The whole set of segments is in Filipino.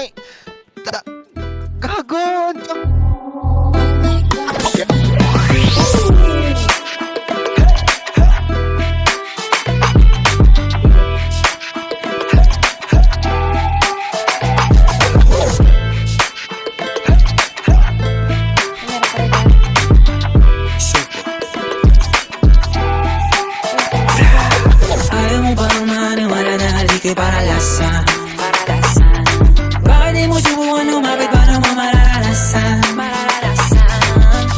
Ay, gago! Ayaw mo bang maniwala na haliko'y paralasan? Bakit di mo subukan lumapit, paano mo mararanasan?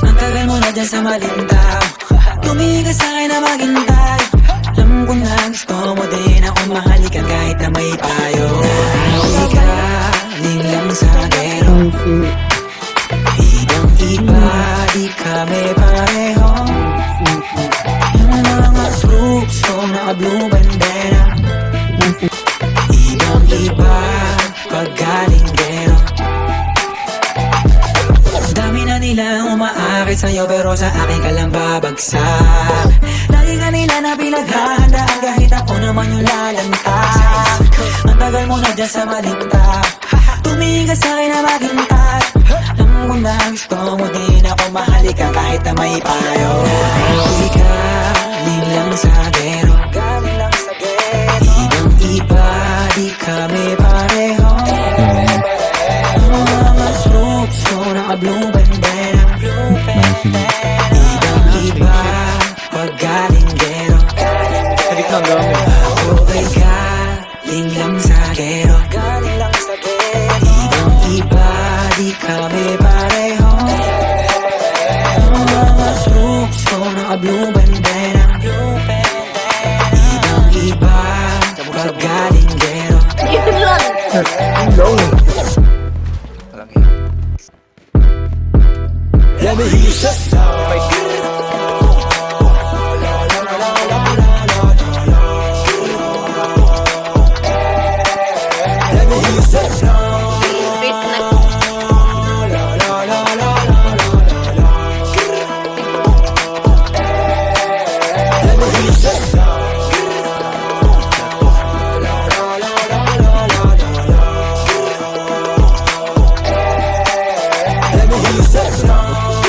Ang tagal mo na dyan sa maling tao, tumingin ka sa'kin na maghintay. Alam ko na gusto mo din akong mahalikan kahit na may payo. Nauwi ka, lang sa gero. Ibang-iba, di kami pareho. Yung mga troops ko naka-blue bandera. Ibang-iba, pag galing gero. Dami na nilang umaakit sa'yo pero sa akin ka lang babagsak. Lagi ka nila na pinaghahandaan kahit ako naman yung lalantag. Ang tagal mo na dyan sa maling tao, tumingin ka sa'kin na maghintay. Alam ko na gusto mo din ako mahalikan kahit na may payo. Nauwi ka, lang sa gero. Ibang-iba, di kami pareho. Ang mga troops ko naka-blue bandera. Ibang-iba, pag galing gero. Okay ka, lang sa gero. Ibang-iba, di kami pareho. Ang mga troops ko naka-blue bandera. Ibang-iba, pag galing gero. Let me hear you say Let me hear you say Let me hear you say Let me hear you say